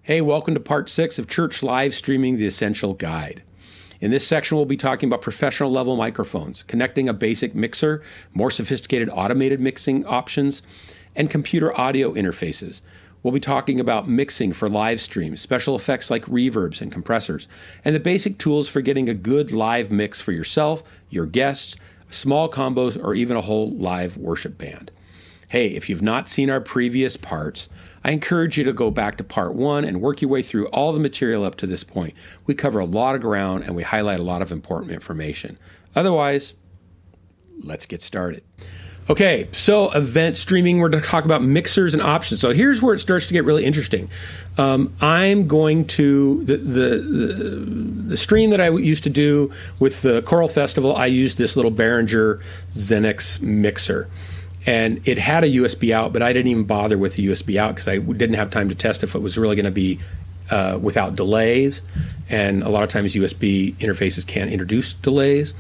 Hey, welcome to part 6 of Church Live Streaming, the Essential Guide. In this section, we'll be talking about professional level microphones, connecting a basic mixer, more sophisticated automated mixing options, and computer audio interfaces. We'll be talking about mixing for live streams, special effects like reverbs and compressors, and the basic tools for getting a good live mix for yourself, your guests, small combos, or even a whole live worship band. Hey, if you've not seen our previous parts, I encourage you to go back to part 1 and work your way through all the material up to this point. We cover a lot of ground and we highlight a lot of important information. Otherwise, let's get started. Okay, so event streaming, we're going to talk about mixers and options. So here's where it starts to get really interesting. I'm going to, the stream that I used to do with the Choral Festival, I used this little Behringer Xenix mixer. And it had a USB out, but I didn't even bother with the USB out because I didn't have time to test if it was really going to be without delays. And a lot of times USB interfaces can't introduce delays.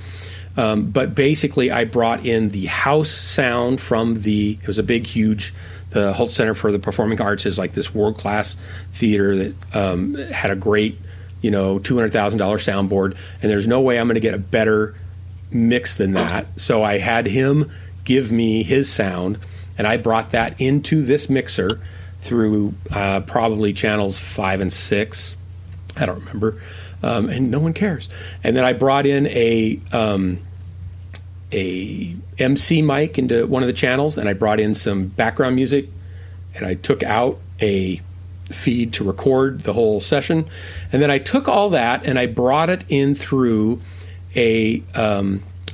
But basically, I brought in the house sound from it was a big, huge, the Holt Center for the Performing Arts is like this world-class theater that had a great, $200,000 soundboard. And there's no way I'm going to get a better mix than that. So I had him give me his sound, and I brought that into this mixer through probably channels 5 and 6. I don't remember, and no one cares. And then I brought in a MC mic into one of the channels, and I brought in some background music, and I took out a feed to record the whole session. And then I took all that and I brought it in through a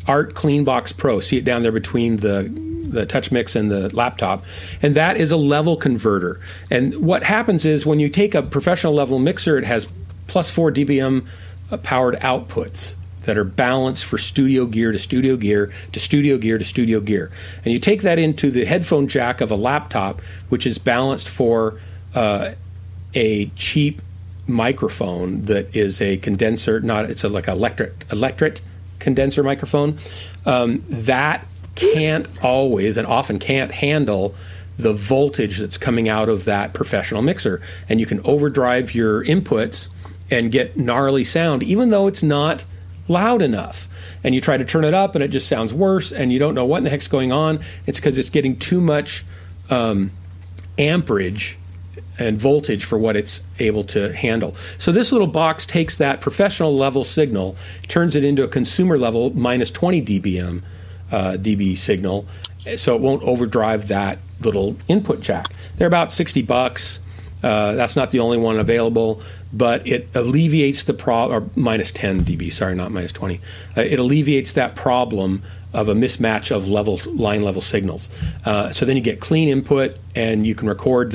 Art CleanBox Pro. See it down there between the Touch Mix and the laptop. And that is a level converter. And what happens is when you take a professional level mixer, it has plus 4 dBm powered outputs that are balanced for studio gear to studio gear to studio gear to studio gear. And you take that into the headphone jack of a laptop, which is balanced for a cheap microphone that is a condenser, it's like an electric condenser microphone, that can't always and often can't handle the voltage that's coming out of that professional mixer. And you can overdrive your inputs and get gnarly sound, even though it's not loud enough. And you try to turn it up and it just sounds worse, and you don't know what in the heck's going on. It's because it's getting too much amperage and voltage for what it's able to handle. So this little box takes that professional level signal, turns it into a consumer level minus 20 dB signal, so it won't overdrive that little input jack. They're about $60. That's not the only one available, but it alleviates the or minus 10 dB, sorry, not minus 20. It alleviates that problem of a mismatch of line level signals. So then you get clean input, and you can record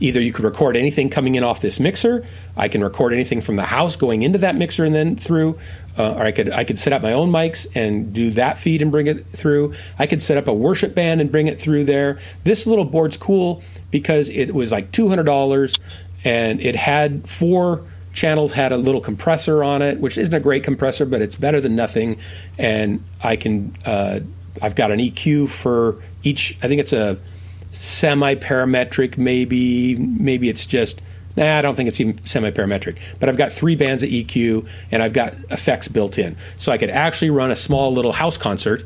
either you could record anything coming in off this mixer, I can record anything from the house going into that mixer and then through, or I could set up my own mics and do that feed and bring it through. I could set up a worship band and bring it through there. This little board's cool because it was like $200, and it had 4 channels, had a little compressor on it, which isn't a great compressor, but it's better than nothing. And I can, I've got an EQ for each, I think it's a semi-parametric, maybe it's just, I don't think it's even semi-parametric, but I've got 3 bands of EQ, and I've got effects built in. So I could actually run a small little house concert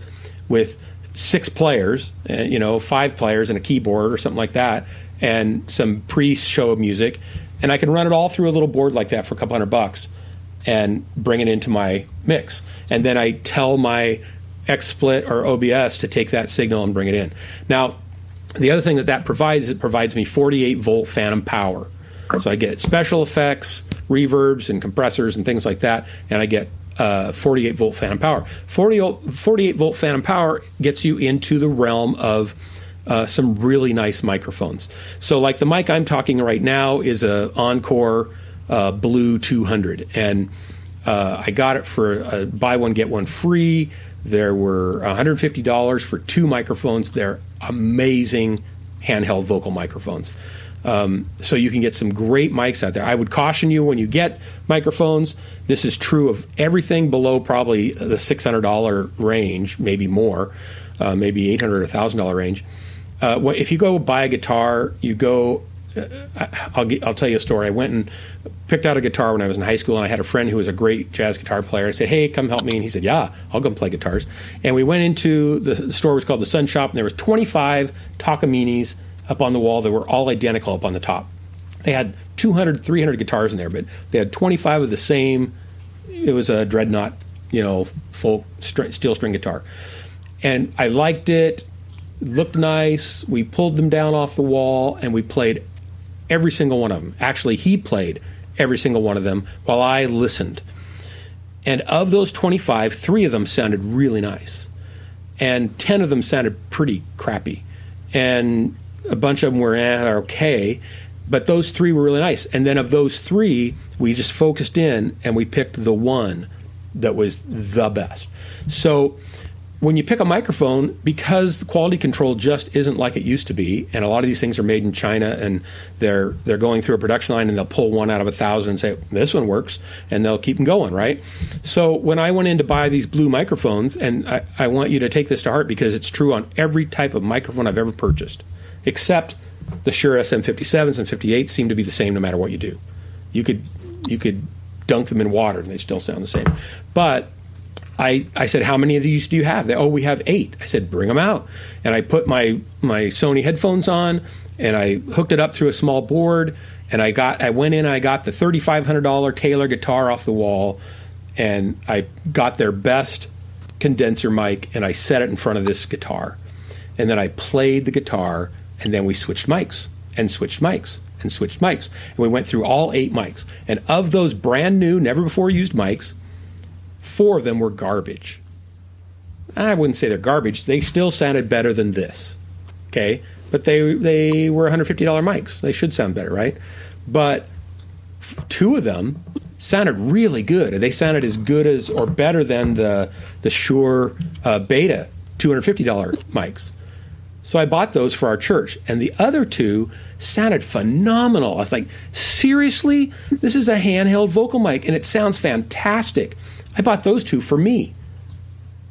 with 6 players, 5 players and a keyboard or something like that, and some pre-show music, and I can run it all through a little board like that for a couple $100 and bring it into my mix. And then I tell my XSplit or OBS to take that signal and bring it in. Now, the other thing that provides, it provides me 48-volt phantom power. So I get special effects, reverbs, and compressors and things like that, and I get 48-volt phantom power. 48-volt phantom power gets you into the realm of some really nice microphones. So like the mic I'm talking right now is a Encore Blue 200, and I got it for a buy one, get one free. There were $150 for 2 microphones. They're amazing handheld vocal microphones. So you can get some great mics out there. I would caution you when you get microphones, this is true of everything below probably the $600 range, maybe more, maybe $800 or $1,000 range. If you go buy a guitar, you go I'll tell you a story. I went and picked out a guitar when I was in high school, and I had a friend who was a great jazz guitar player. I said, "Hey, come help me," and he said, "Yeah, I'll come play guitars." And we went into the store. It was called the Sun Shop, and there was 25 Takaminis up on the wall that were all identical up on the top. They had 200, 300 guitars in there, but they had 25 of the same. It was a Dreadnought, full steel string guitar. And I liked it. Looked nice. We pulled them down off the wall, and we played every single one of them. Actually, he played every single one of them while I listened. And of those 25, 3 of them sounded really nice. And 10 of them sounded pretty crappy. And a bunch of them were okay. But those 3 were really nice. And then of those 3, we just focused in, and we picked the one that was the best. So when you pick a microphone, because the quality control just isn't like it used to be, and a lot of these things are made in China, and they're going through a production line, and they'll pull one out of 1,000 and say, this one works, and they'll keep them going, right? So when I went in to buy these blue microphones, and I want you to take this to heart because it's true on every type of microphone I've ever purchased, except the Shure SM57s and 58s seem to be the same no matter what you do. You could dunk them in water, and they still sound the same. But I said, how many of these do you have? We have 8. I said, bring them out. And I put my Sony headphones on, and I hooked it up through a small board, and I went in and I got the $3,500 Taylor guitar off the wall, and I got their best condenser mic, and I set it in front of this guitar. And then I played the guitar, and then we switched mics, and switched mics, and switched mics. And we went through all 8 mics. And of those brand new, never before used mics, 4 of them were garbage. I wouldn't say they're garbage. They still sounded better than this, okay? But they were $150 mics. They should sound better, right? But 2 of them sounded really good. They sounded as good as or better than the Shure Beta $250 mics. So I bought those for our church. And the other 2 sounded phenomenal. I was like, seriously? This is a handheld vocal mic, and it sounds fantastic. I bought those 2 for me.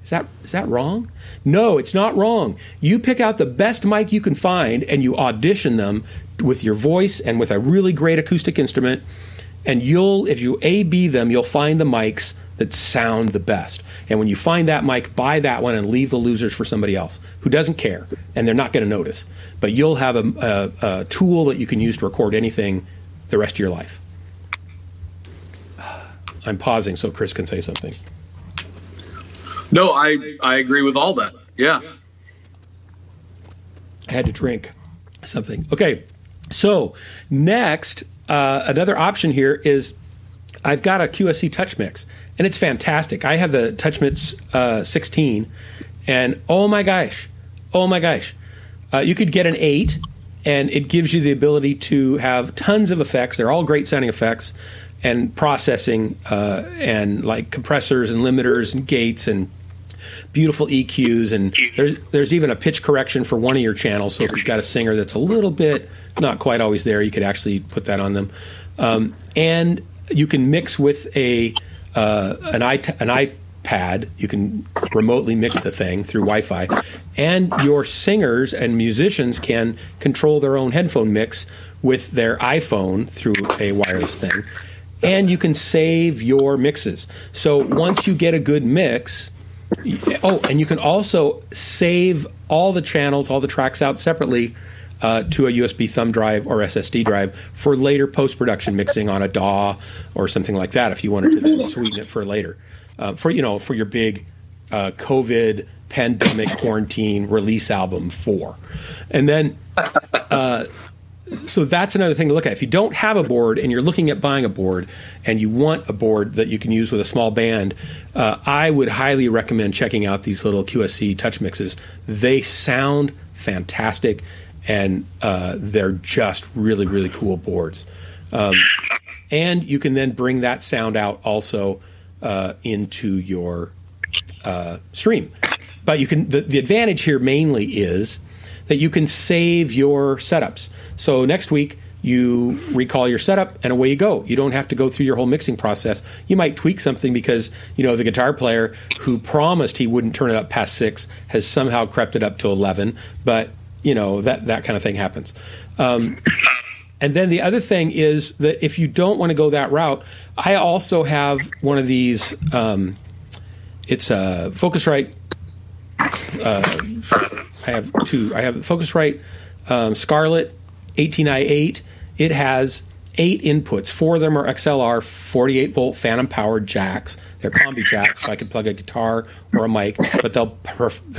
Is that wrong? No, it's not wrong. You pick out the best mic you can find, and you audition them with your voice and with a really great acoustic instrument, and if you A/B them, you'll find the mics that sound the best. And when you find that mic, buy that one and leave the losers for somebody else who doesn't care, and they're not going to notice. But you'll have a tool that you can use to record anything the rest of your life. I'm pausing so Chris can say something. No, I agree with all that. Yeah. I had to drink something. Okay, so next, another option here is I've got a QSC Touch Mix, and it's fantastic. I have the Touch Mix 16, and oh my gosh, you could get an 8, and it gives you the ability to have tons of effects. They're all great sounding effects, and processing, and like compressors and limiters and gates and beautiful EQs, and there's even a pitch correction for one of your channels. So if you've got a singer that's a little bit not quite always there, you could actually put that on them. And you can mix with an iPad. You can remotely mix the thing through Wi-Fi, and your singers and musicians can control their own headphone mix with their iPhone through a wireless thing. And you can save your mixes. So once you get a good mix, and you can also save all the channels, all the tracks out separately to a USB thumb drive or SSD drive for later post-production mixing on a DAW or something like that if you wanted to then sweeten it for later. For your big COVID pandemic quarantine release album 4. And then so that's another thing to look at. If you don't have a board and you're looking at buying a board and you want a board that you can use with a small band, I would highly recommend checking out these little QSC Touch Mixes. They sound fantastic, and they're just really, really cool boards. And you can then bring that sound out also into your stream. But you can. The advantage here mainly is that you can save your setups. So next week, you recall your setup, and away you go. You don't have to go through your whole mixing process. You might tweak something because, the guitar player who promised he wouldn't turn it up past 6 has somehow crept it up to 11. But, that kind of thing happens. And then the other thing is that if you don't want to go that route, I also have one of these. It's a Focusrite. I have two. I have Focusrite Scarlett 18i8. It has 8 inputs. 4 of them are XLR 48 volt phantom powered jacks. They're combi jacks, so I can plug a guitar or a mic, but they'll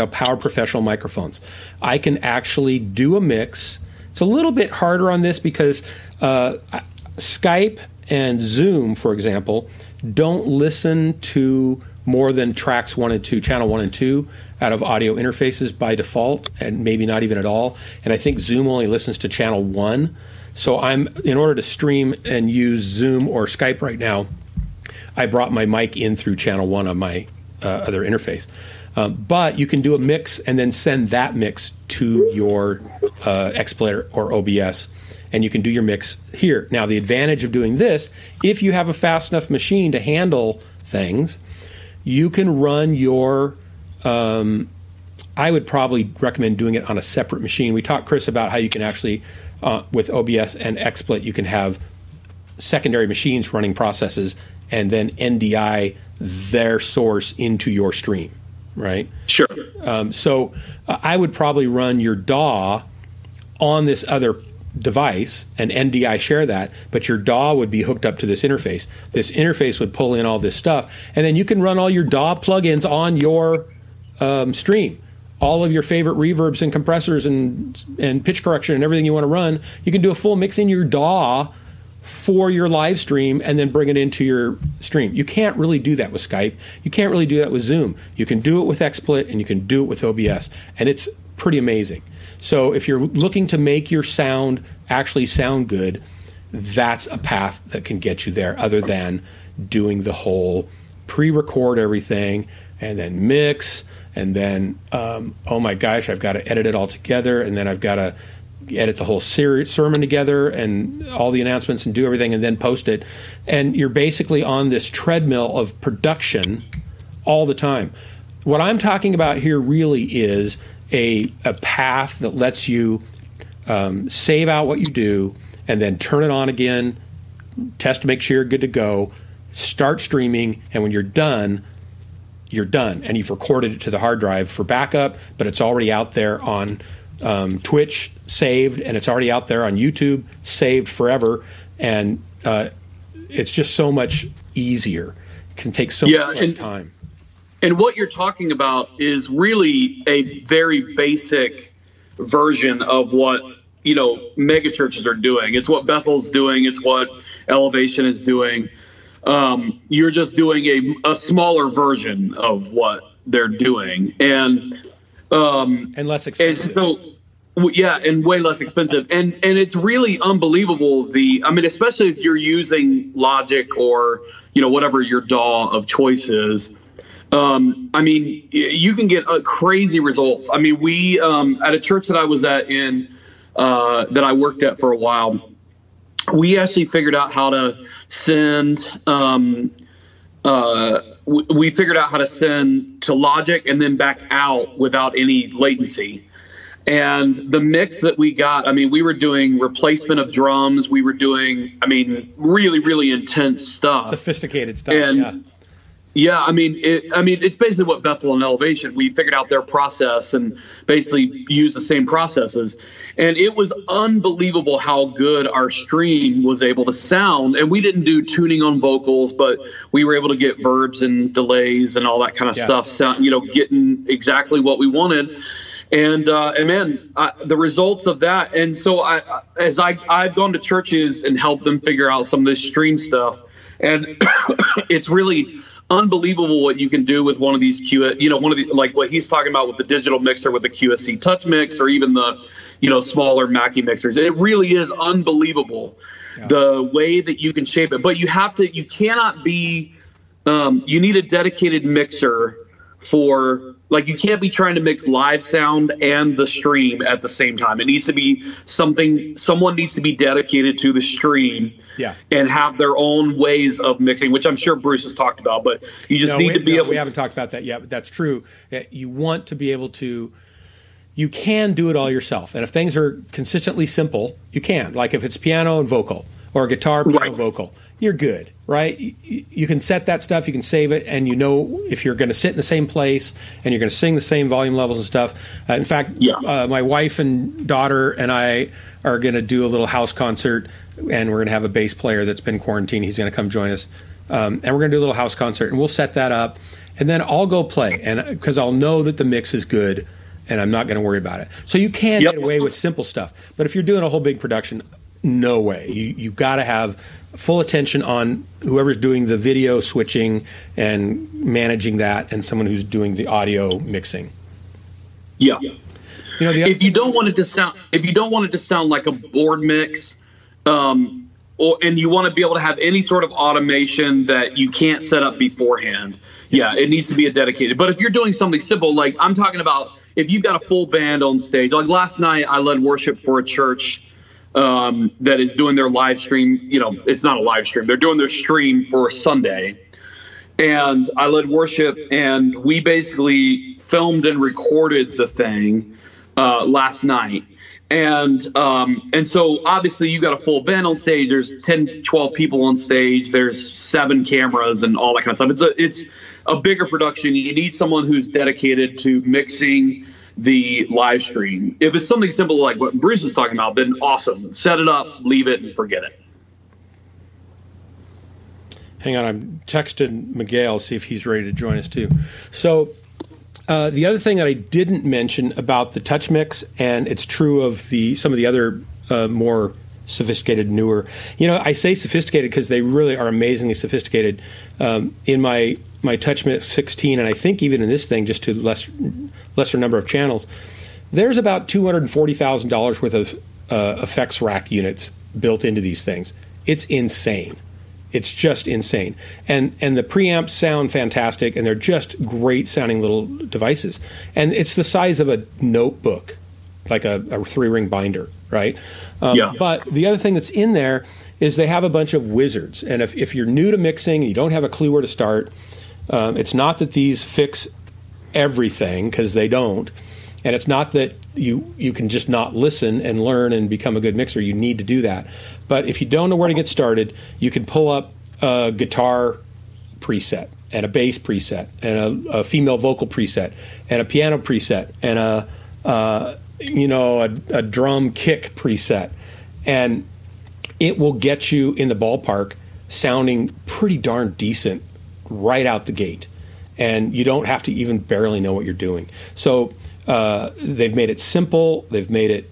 power professional microphones. I can actually do a mix. It's a little bit harder on this because Skype and Zoom, for example, don't listen to more than tracks 1 and 2, channel 1 and 2 out of audio interfaces by default, and maybe not even at all. And I think Zoom only listens to channel 1. So in order to stream and use Zoom or Skype right now, I brought my mic in through channel 1 on my other interface. But you can do a mix and then send that mix to your XSplit or OBS, and you can do your mix here. Now, the advantage of doing this, if you have a fast enough machine to handle things, you can run your I would probably recommend doing it on a separate machine. We talked, Chris, about how you can actually, with OBS and XSplit, you can have secondary machines running processes and then NDI their source into your stream, right? Sure. So I would probably run your DAW on this other device and NDI share that, but your DAW would be hooked up to this interface. This interface would pull in all this stuff, and then you can run all your DAW plugins on your stream. All of your favorite reverbs and compressors and pitch correction and everything you want to run, you can do a full mix in your DAW for your live stream and then bring it into your stream. You can't really do that with Skype. You can't really do that with Zoom. You can do it with XSplit and you can do it with OBS, and it's pretty amazing. So if you're looking to make your sound actually sound good, that's a path that can get you there, other than doing the whole pre-record everything and then mix, and then, oh my gosh, I've got to edit it all together, and then I've got to edit the whole sermon together and all the announcements and do everything and then post it. And you're basically on this treadmill of production all the time. What I'm talking about here really is a path that lets you save out what you do and then turn it on again, test to make sure you're good to go, start streaming, and when you're done, and you've recorded it to the hard drive for backup, but it's already out there on Twitch saved, and it's already out there on YouTube saved forever, and it's just so much easier. It can take so much less time. And what you're talking about is really a very basic version of what, mega churches are doing. It's what Bethel's doing. It's what Elevation is doing. You're just doing a smaller version of what they're doing, and less expensive. And so, and way less expensive. And it's really unbelievable. Especially if you're using Logic or whatever your DAW of choice is. You can get crazy results. We at a church that I was at that I worked at for a while, we actually figured out how to send. We figured out how to send to Logic and then back out without any latency. And the mix that we got, we were doing replacement of drums. We were doing, really, really intense stuff. Sophisticated stuff, it's basically what Bethel and Elevation, we figured out their process and basically used the same processes. And it was unbelievable how good our stream was able to sound. And we didn't do tuning on vocals, but we were able to get verbs and delays and all that kind of stuff, sound, getting exactly what we wanted. And the results of that. And so I've gone to churches and helped them figure out some of this stream stuff. And it's really unbelievable what you can do with one of these like what he's talking about with the digital mixer with the QSC Touch Mix, or even the, smaller Mackie mixers. It really is unbelievable the way that you can shape it. But you cannot be, you need a dedicated mixer for, you can't be trying to mix live sound and the stream at the same time. It needs to be someone needs to be dedicated to the stream and have their own ways of mixing, which I'm sure Bruce has talked about, but you just need to be able. We haven't talked about that yet, but that's true. You want to be able to you can do it all yourself. And if things are consistently simple, you can. Like if it's piano and vocal or guitar, piano, vocal, you're good, right? You can set that stuff, you can save it, and you know if you're going to sit in the same place and you're going to sing the same volume levels and stuff. In fact, my wife and daughter and I are going to do a little house concert, and we're going to have a bass player that's been quarantined. He's going to come join us. And we're going to do a little house concert, and we'll set that up, and then I'll go play, and because I'll know that the mix is good, and I'm not going to worry about it. So you can get away with simple stuff, but if you're doing a whole big production, no way. You've got to have full attention on whoever's doing the video switching and managing that, and someone who's doing the audio mixing. Yeah. You know, if you don't want it to sound like a board mix, and you want to be able to have any sort of automation that you can't set up beforehand, it needs to be a dedicated. But if you're doing something simple, like I'm talking about, if you've got a full band on stage, like last night I led worship for a church that is doing their live stream. You know, it's not a live stream. They're doing their stream for Sunday. And I led worship, and we basically filmed and recorded the thing last night. And so obviously you got a full band on stage. There's 10, 12 people on stage. There's 7 cameras and all that kind of stuff. It's a bigger production. You need someone who's dedicated to mixing the live stream. If it's something simple like what Bruce is talking about, then awesome. Set it up, leave it, and forget it. Hang on, I'm texting Miguel, see if he's ready to join us too. So the other thing that I didn't mention about the touch mix, and it's true of some of the other more sophisticated, newer. You know, I say sophisticated because they really are amazingly sophisticated. In my Touch Mix 16, and I think even in this thing, just to lesser number of channels, there's about $240,000 worth of effects rack units built into these things. It's insane. It's just insane. And the preamps sound fantastic, and they're just great sounding little devices. And it's the size of a notebook, like a 3-ring binder, right? But the other thing that's in there is they have a bunch of wizards. And if you're new to mixing and you don't have a clue where to start, it's not that these fix everything, because they don't. And it's not that you can just not listen and learn and become a good mixer. You need to do that. But if you don't know where to get started, you can pull up a guitar preset and a bass preset and a female vocal preset and a piano preset and a drum kick preset. And it will get you in the ballpark sounding pretty darn decent right out the gate. And you don't have to even barely know what you're doing. So they've made it simple. They've made it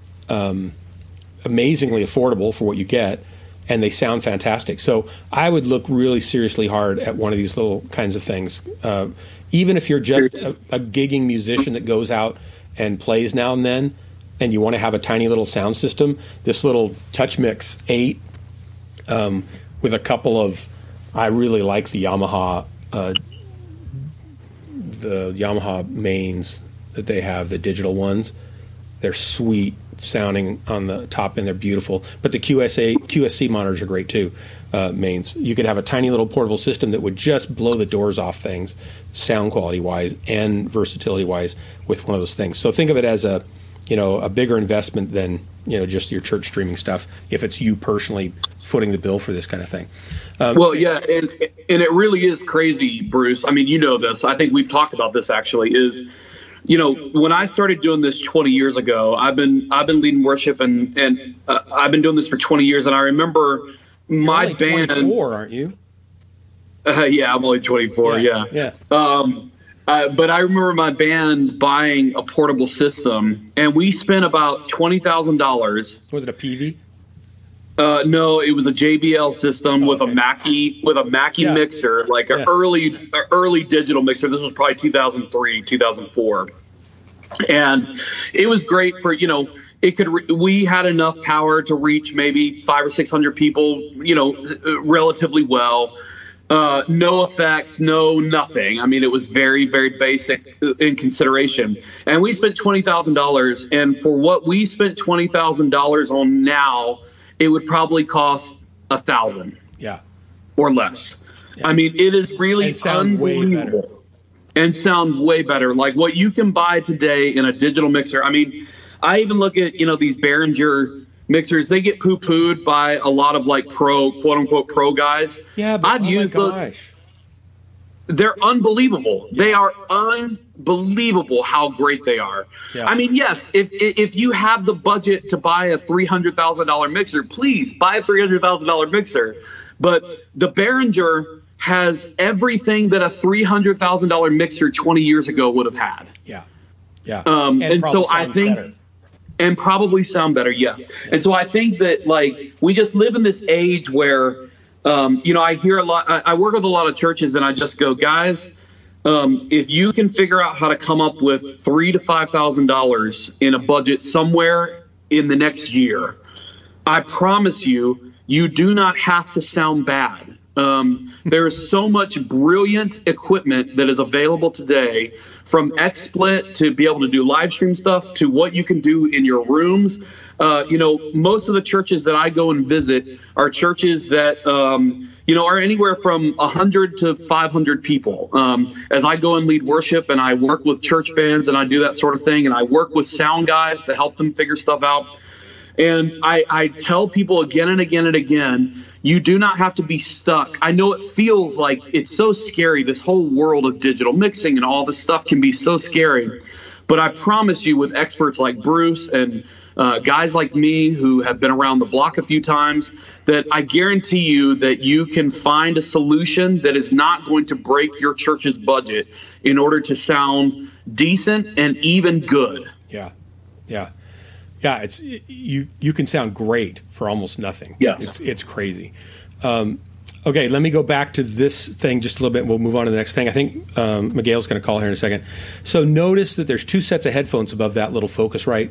amazingly affordable for what you get, and they sound fantastic. So I would look really seriously hard at one of these little kinds of things. Even if you're just a gigging musician that goes out and plays now and then, and you want to have a tiny little sound system, this little Touch Mix 8 with a couple of, I really like the Yamaha mains that they have, the digital ones. They're sweet sounding on the top end. They're beautiful. But the QSC monitors are great too, mains. You could have a tiny little portable system that would just blow the doors off things, sound quality-wise and versatility-wise, with one of those things. So think of it as a bigger investment than, just your church streaming stuff, if it's you personally footing the bill for this kind of thing. And it really is crazy, Bruce. I mean, you know this. I think we've talked about this actually, is when I started doing this 20 years ago, I've been leading worship and I've been doing this for 20 years. And I remember my band. 24, aren't you? Yeah, I'm only 24. Yeah. But I remember my band buying a portable system, and we spent about $20,000. Was it a PV? No, it was a JBL system with a Mackie mixer, like an early digital mixer. This was probably 2003, 2004, and it was great for we had enough power to reach maybe 500 or 600 people, relatively well. No effects, no nothing. I mean, it was very, very basic in consideration. And we spent $20,000, and for what we spent $20,000 on now, it would probably cost $1,000. Yeah. Or less. Yeah. I mean, it is really unbelievable. and sound way better. Like what you can buy today in a digital mixer. I mean, I even look at, these Behringer mixers. They get poo-pooed by a lot of like quote unquote pro guys. Yeah, but my gosh. They're unbelievable. Yeah. They are unbelievable how great they are. Yeah. I mean, yes, if you have the budget to buy a $300,000 mixer, please buy a $300,000 mixer. But the Behringer has everything that a $300,000 mixer 20 years ago would have had. Yeah. Yeah. And so I think better. And probably sound better. Yes. Yeah. And so I think that like we just live in this age where I hear a lot. I work with a lot of churches, and I just go, guys, if you can figure out how to come up with $3,000 to $5,000 in a budget somewhere in the next year, I promise you, you do not have to sound bad. There is so much brilliant equipment that is available today, from XSplit to be able to do live stream stuff to what you can do in your rooms. Most of the churches that I go and visit are churches that, are anywhere from 100 to 500 people. As I go and lead worship, and I work with church bands, and I do that sort of thing, and I work with sound guys to help them figure stuff out. And I tell people again and again and again, you do not have to be stuck. I know it feels like it's so scary. This whole world of digital mixing and all this stuff can be so scary. But I promise you, with experts like Bruce and guys like me who have been around the block a few times, that I guarantee you that you can find a solution that is not going to break your church's budget in order to sound decent and even good. Yeah. Yeah. Yeah, it's you can sound great for almost nothing. Yes. It's crazy. Okay, let me go back to this thing just a little bit. We'll move on to the next thing. I think Miguel's going to call here in a second. So notice that there's two sets of headphones above that little Focusrite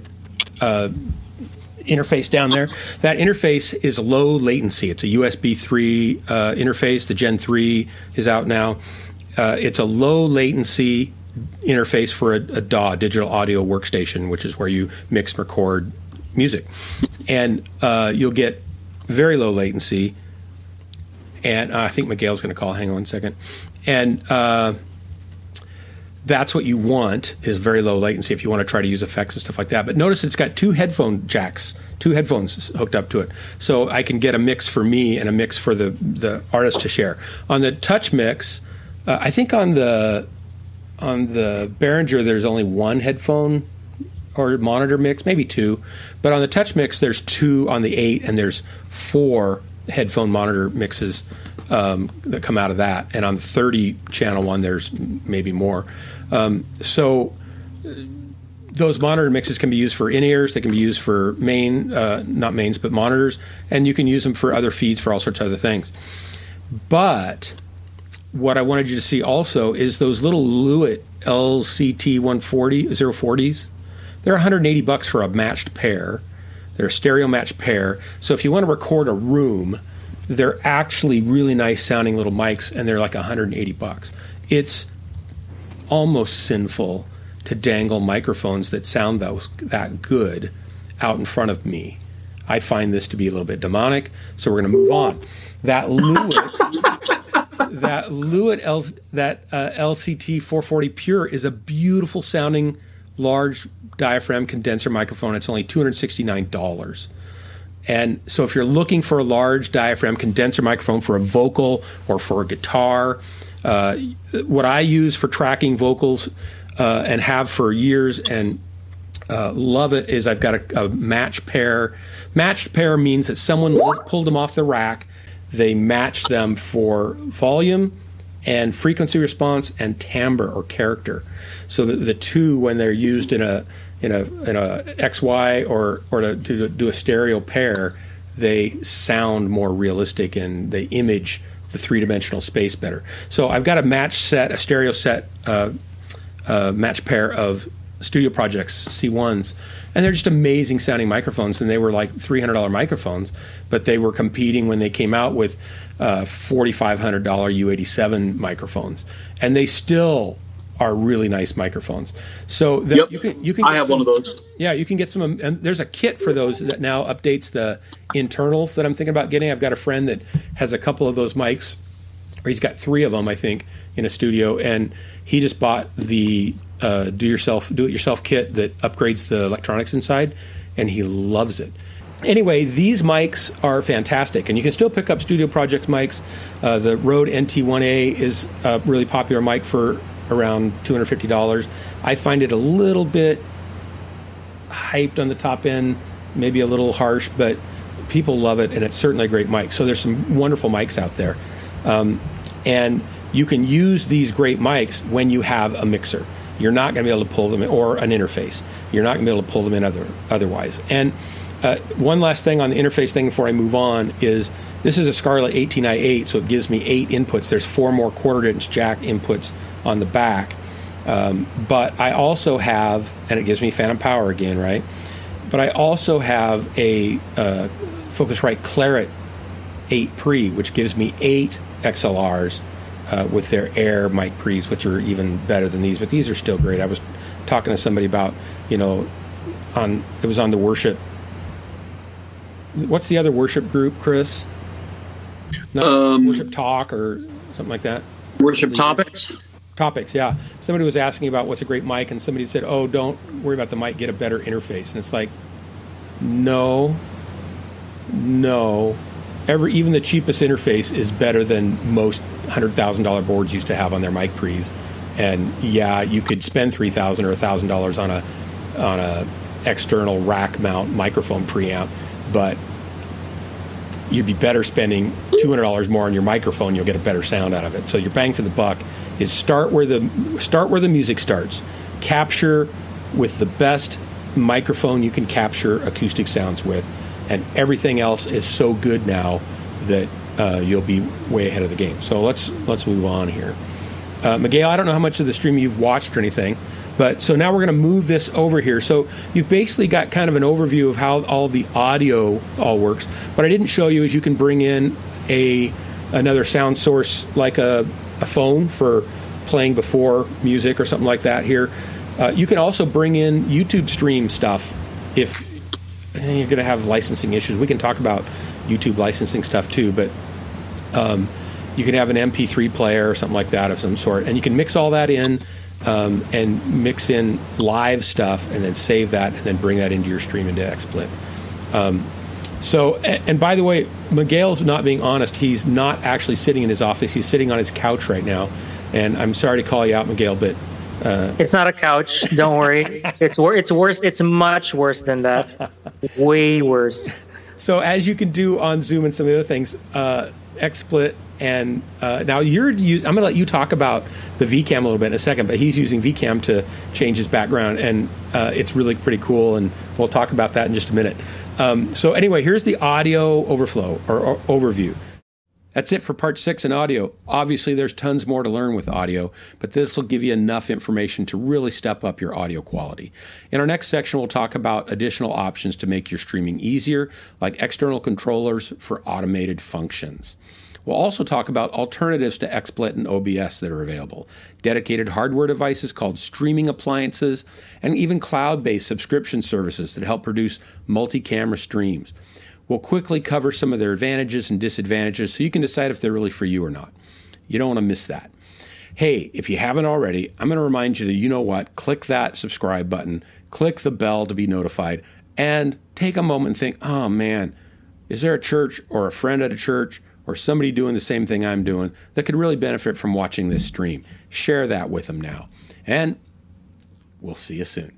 interface down there. That interface is low latency. It's a USB 3 interface. The Gen 3 is out now. It's a low latency interface for a DAW, digital audio workstation, which is where you mix and record music. And you'll get very low latency. And I think Miguel's going to call. Hang on a second. And that's what you want, is very low latency if you want to try to use effects and stuff like that. But notice it's got two headphone jacks, two headphones hooked up to it. So I can get a mix for me and a mix for the artist to share. On the Touch Mix, I think on the Behringer, there's only one headphone or monitor mix, maybe two. But on the Touch Mix, there's two on the 8, and there's 4 headphone monitor mixes that come out of that. And on the 30-channel one, there's maybe more. So those monitor mixes can be used for in-ears. They can be used for not mains, but monitors. And you can use them for other feeds, for all sorts of other things. But what I wanted you to see also is those little Lewitt LCT 040s. They're $180 for a matched pair. They're a stereo matched pair. So if you want to record a room, they're actually really nice sounding little mics, and they're like $180. It's almost sinful to dangle microphones that sound that good out in front of me. I find this to be a little bit demonic, so we're going to move on. That Lewitt LCT 440 Pure is a beautiful sounding large diaphragm condenser microphone. It's only $269. And so if you're looking for a large diaphragm condenser microphone for a vocal or for a guitar, what I use for tracking vocals and have for years and love it is I've got a match pair. Matched pair means that someone pulled them off the rack. They match them for volume and frequency response and timbre or character. So the two, when they're used in a XY or to do a stereo pair, they sound more realistic and they image the three-dimensional space better. So I've got a stereo set, match pair of Studio Projects C1s, and they're just amazing sounding microphones, and they were like $300 microphones, but they were competing when they came out with $4,500 U87 microphones, and they still are really nice microphones. So you can. I have one of those. Yeah, you can get some, and there's a kit for those that now updates the internals that I'm thinking about getting. I've got a friend that has a couple of those mics or he's got 3 of them, I think, in a studio, and he just bought the do-it-yourself kit that upgrades the electronics inside, and he loves it. Anyway, these mics are fantastic, and you can still pick up Studio Projects mics. The Rode NT1A is a really popular mic for around $250. I find it a little bit hyped on the top end, maybe a little harsh, but people love it, and it's certainly a great mic. So there's some wonderful mics out there. And you can use these great mics when you have a mixer. You're not going to be able to pull them in, or an interface. You're not going to be able to pull them in otherwise. And one last thing on the interface thing before I move on is this is a Scarlett 18i8, so it gives me 8 inputs. There's 4 more quarter-inch jack inputs on the back. But I also have, and it gives me phantom power again, right? But I also have a Focusrite Claret 8 Pre, which gives me 8 XLRs with their Air mic pre's, which are even better than these, but these are still great. I was talking to somebody about, it was on the worship. What's the other worship group, Chris? Worship Talk or something like that? Worship Topics? Topics, yeah. Somebody was asking about what's a great mic, and somebody said, oh, don't worry about the mic, get a better interface. And it's like, no. Even the cheapest interface is better than most $100,000 boards used to have on their mic pre's. And yeah, you could spend $3,000 or $1,000 on a external rack mount microphone preamp, but you'd be better spending $200 more on your microphone. You'll get a better sound out of it. So your bang for the buck is start where the music starts. Capture with the best microphone you can capture acoustic sounds with, and everything else is so good now that you'll be way ahead of the game. So let's move on here. Miguel, I don't know how much of the stream you've watched or anything, but so now we're going to move this over here. So you've basically got kind of an overview of how all the audio all works. What I didn't show you is you can bring in another sound source like a phone for playing before music or something like that here. You can also bring in YouTube stream stuff if you're going to have licensing issues. We can talk about YouTube licensing stuff too, but you can have an MP3 player or something like that of some sort, and you can mix all that in and mix in live stuff and then save that and then bring that into your stream into XSplit. And by the way, Miguel's not being honest. He's not actually sitting in his office. He's sitting on his couch right now, and I'm sorry to call you out, Miguel, but it's not a couch. Don't worry. It's worse. It's much worse than that. Way worse. So as you can do on Zoom and some of the other things, XSplit, and now I'm going to let you talk about the VCam a little bit in a second, but he's using VCam to change his background, and it's really pretty cool, and we'll talk about that in just a minute. So anyway, here's the audio overflow or overview. That's it for part 6 in audio. Obviously, there's tons more to learn with audio, but this will give you enough information to really step up your audio quality. In our next section, we'll talk about additional options to make your streaming easier, like external controllers for automated functions. We'll also talk about alternatives to XSplit and OBS that are available, dedicated hardware devices called streaming appliances, and even cloud-based subscription services that help produce multi-camera streams. We'll quickly cover some of their advantages and disadvantages so you can decide if they're really for you or not. You don't want to miss that. Hey, if you haven't already, I'm going to remind you to, click that subscribe button, click the bell to be notified, and take a moment and think, oh man, is there a church or a friend at a church or somebody doing the same thing I'm doing that could really benefit from watching this stream? Share that with them now. And we'll see you soon.